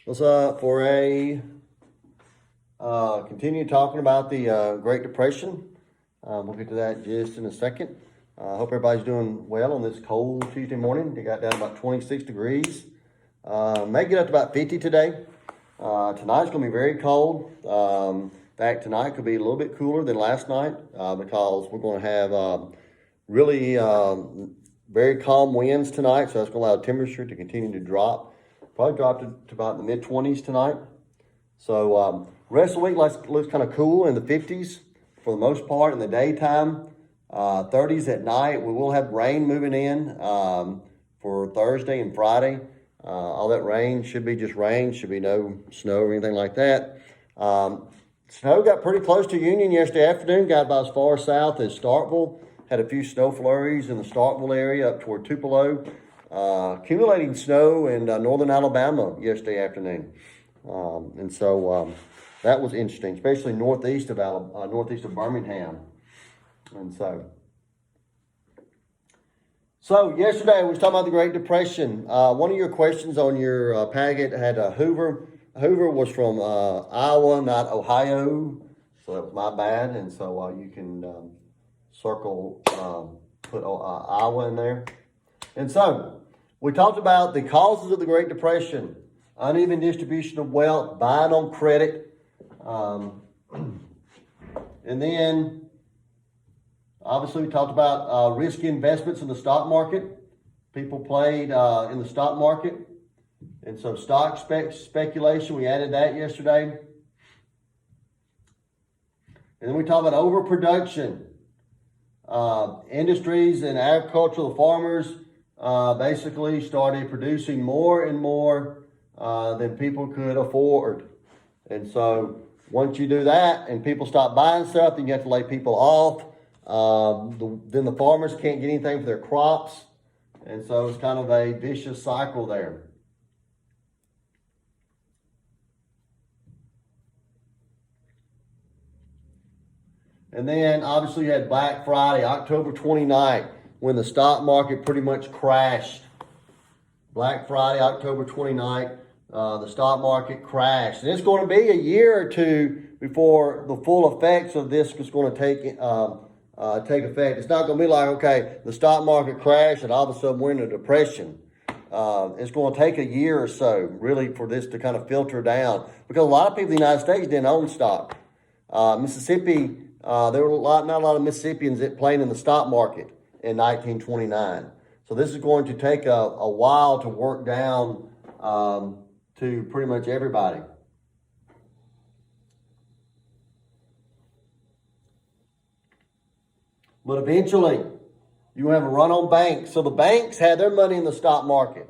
What's up for a continue talking about the Great Depression. We'll get to that just in a second. I hope everybody's doing well on this cold Tuesday morning. It got down about 26 degrees. May get up to about 50 today. Tonight's going to be very cold. In fact, tonight could be a little bit cooler than last night because we're going to have really very calm winds tonight. So that's going to allow the temperature to continue to drop. Probably drop to about the mid-20s tonight. So rest of the week looks kind of cool in the 50s for the most part in the daytime. 30s at night. We will have rain moving in for Thursday and Friday. All that rain should be just rain. Should be no snow or anything like that. Snow got pretty close to Union yesterday afternoon. Got about as far south as Starkville. Had a few snow flurries in the Starkville area up toward Tupelo. Accumulating snow in northern Alabama yesterday afternoon. And so that was interesting, especially northeast of Birmingham. And so yesterday we was talking about the Great Depression. One of your questions on your packet had Hoover. Hoover was from Iowa, not Ohio. So that was my bad. And so you can circle, put Iowa in there. And so we talked about the causes of the Great Depression, uneven distribution of wealth, buying on credit. And then obviously we talked about risky investments in the stock market. People played in the stock market. And so stock speculation, we added that yesterday. And then we talked about overproduction. Industries and agricultural farmers basically started producing more and more than people could afford. And so once you do that and people stop buying stuff, then you have to lay people off. Then the farmers can't get anything for their crops. And so it's kind of a vicious cycle there. And then obviously you had Black Friday, October 29th, when the stock market pretty much crashed. Black Friday, October 29th, the stock market crashed. And it's going to be a year or two before the full effects of this is going to take effect. It's not going to be like, okay, the stock market crashed and all of a sudden we're in a depression. It's going to take a year or so, really, for this to kind of filter down. Because a lot of people in the United States didn't own stock. Mississippi, there were not a lot of Mississippians that played in the stock market in 1929. So this is going to take a while to work down to pretty much everybody. But eventually, you have a run on banks. So the banks had their money in the stock market.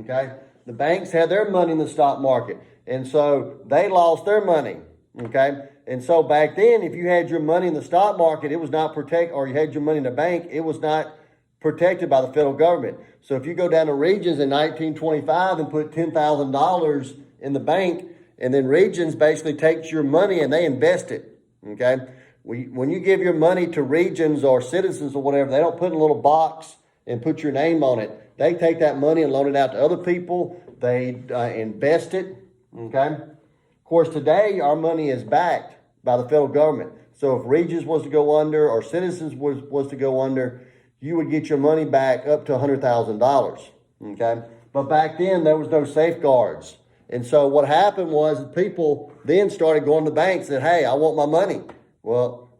Okay? The banks had their money in the stock market. And so they lost their money. Okay? And so back then, if you had your money in the stock market, it was not protected, or you had your money in the bank, it was not protected by the federal government. So if you go down to Regions in 1925 and put $10,000 in the bank, and then Regions basically takes your money and they invest it. Okay? When you give your money to Regions or Citizens or whatever, they don't put in a little box and put your name on it. They take that money and loan it out to other people. They invest it. Okay? Of course, today our money is backed by the federal government. So if Regions was to go under or Citizens was to go under, you would get your money back up to $100,000. Okay? But back then there was no safeguards. And so what happened was people then started going to the banks and said, hey, I want my money. Well,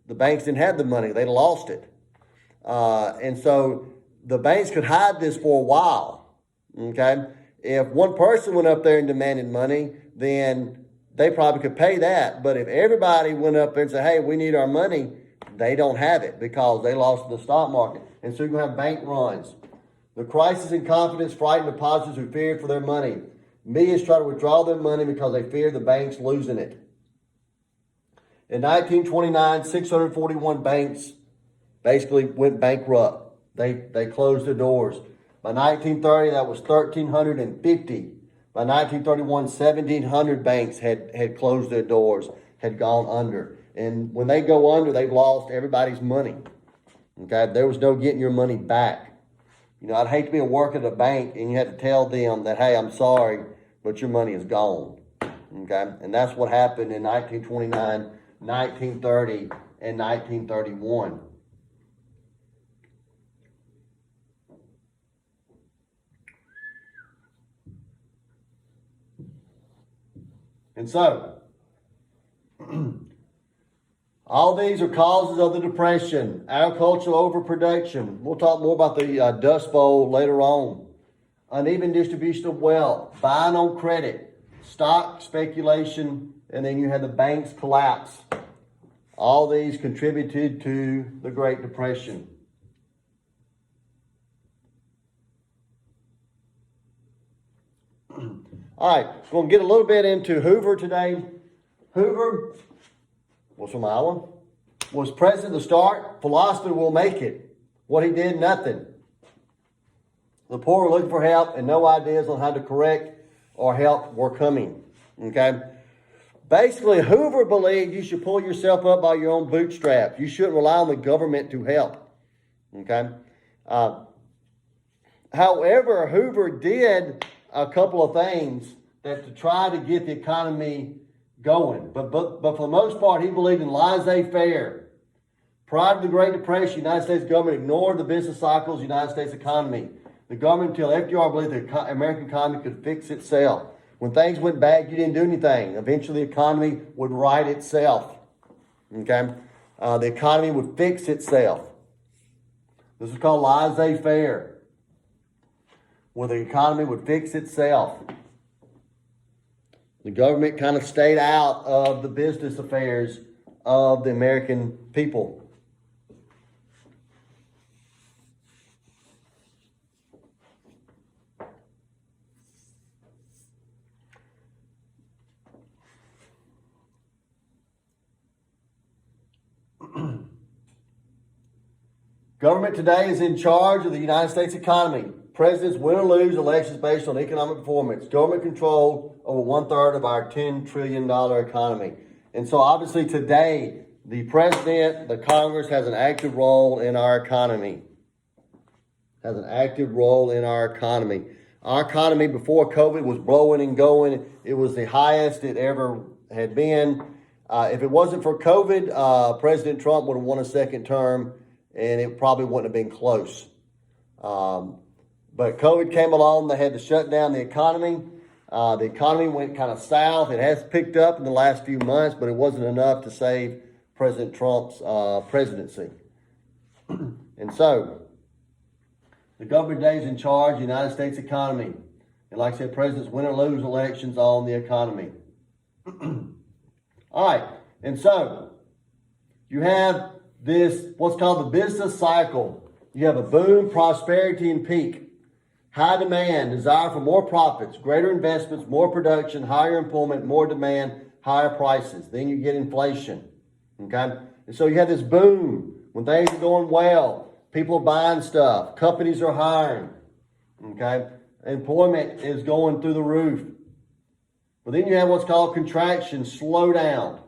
the banks didn't have the money. They lost it. And so the banks could hide this for a while. Okay? If one person went up there and demanded money, then they probably could pay that. But if everybody went up there and said, hey, we need our money, they don't have it because they lost the stock market. And so you're going to have bank runs. The crisis in confidence frightened depositors who feared for their money. Millions try to withdraw their money because they fear the banks losing it. In 1929, 641 banks basically went bankrupt. They closed their doors. By 1930, that was 1,350. By 1931, 1,700 banks had closed their doors, had gone under. And when they go under, they've lost everybody's money. Okay, there was no getting your money back. You know, I'd hate to be a worker at a bank and you had to tell them that, hey, I'm sorry, but your money is gone. Okay? And that's what happened in 1929, 1930, and 1931. And so, all these are causes of the Depression. Agricultural overproduction. We'll talk more about the Dust Bowl later on. Uneven distribution of wealth. Buying on credit. Stock speculation. And then you had the banks collapse. All these contributed to the Great Depression. All right, we're going to get a little bit into Hoover today. Hoover was from Iowa. Was president at the start. Philosophy will make it. What he did, nothing. The poor were looking for help and no ideas on how to correct or help were coming. Okay? Basically, Hoover believed you should pull yourself up by your own bootstraps. You shouldn't rely on the government to help. Okay? However, Hoover did a couple of things that to try to get the economy going. But for the most part, he believed in laissez-faire. Prior to the Great Depression, the United States government ignored the business cycles of the United States economy. The government, until FDR, believed the American economy could fix itself. When things went bad, you didn't do anything. Eventually, the economy would right itself. Okay? The economy would fix itself. This is called laissez-faire, where the economy would fix itself. The government kind of stayed out of the business affairs of the American people. Government today is in charge of the United States economy. Presidents win or lose elections based on economic performance. Government control over 1/3 of our $10 trillion economy. And so obviously today, the president, the Congress has an active role in our economy. Has an active role in our economy. Our economy before COVID was blowing and going. It was the highest it ever had been. If it wasn't for COVID, President Trump would have won a second term, and it probably wouldn't have been close. But COVID came along. They had to shut down the economy. The economy went kind of south. It has picked up in the last few months, but it wasn't enough to save President Trump's presidency. And so, the government today is in charge of the United States economy. And like I said, presidents win or lose elections on the economy. All right. And so, you have this, what's called the business cycle. You have a boom, prosperity, and peak. High demand, desire for more profits, greater investments, more production, higher employment, more demand, higher prices. Then you get inflation. Okay? And so you have this boom when things are going well. People are buying stuff. Companies are hiring. Okay? Employment is going through the roof. But then you have what's called contraction, slowdown.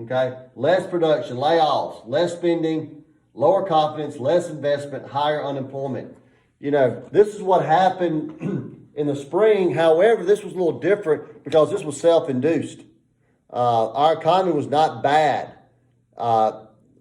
Okay? Less production, layoffs, less spending, lower confidence, less investment, higher unemployment. You know, this is what happened in the spring. However, this was a little different because this was self-induced. Our economy was not bad.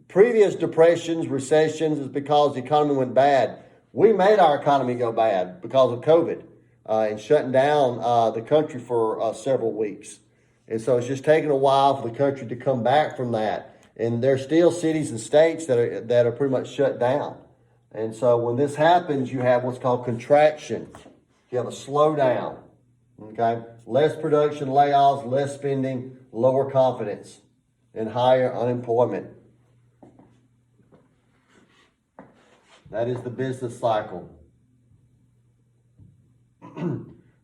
Previous depressions, recessions, is because the economy went bad. We made our economy go bad because of COVID and shutting down the country for several weeks. And so it's just taken a while for the country to come back from that. And there's still cities and states that are pretty much shut down. And so when this happens, you have what's called contraction. You have a slowdown. Okay? Less production, layoffs, less spending, lower confidence, and higher unemployment. That is the business cycle.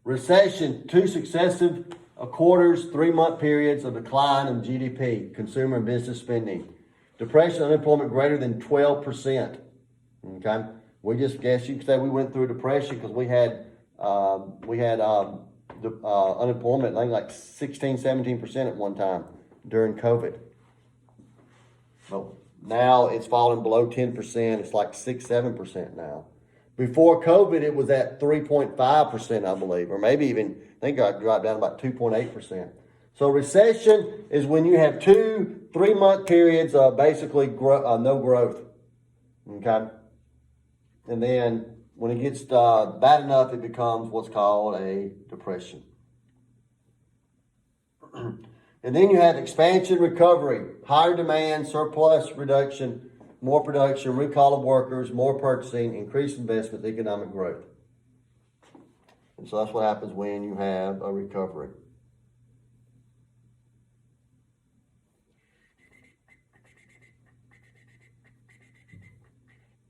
Recession, 2 successive quarters, 3-month periods of decline in GDP, consumer and business spending. Depression, unemployment greater than 12%. Okay, we just guess you could say we went through a depression because we had unemployment, I think like 16-17% at one time during COVID. So now it's fallen below 10%. It's like 6-7% now. Before COVID, it was at 3.5%, I believe, or maybe even, I think I dropped down about 2.8%. So recession is when you have 2-3 month periods of basically no growth. Okay? And then when it gets bad enough, it becomes what's called a depression. And then you have expansion, recovery, higher demand, surplus reduction, more production, recall of workers, more purchasing, increased investment, economic growth. And so that's what happens when you have a recovery.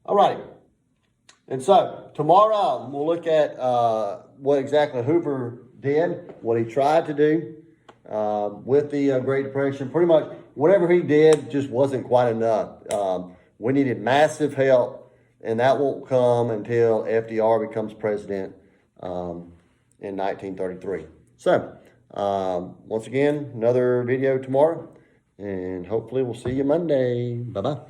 All right. And so tomorrow we'll look at what exactly Hoover did, what he tried to do with the Great Depression. Pretty much whatever he did just wasn't quite enough. We needed massive help, and that won't come until FDR becomes president in 1933. So once again, another video tomorrow, and hopefully we'll see you Monday. Bye-bye.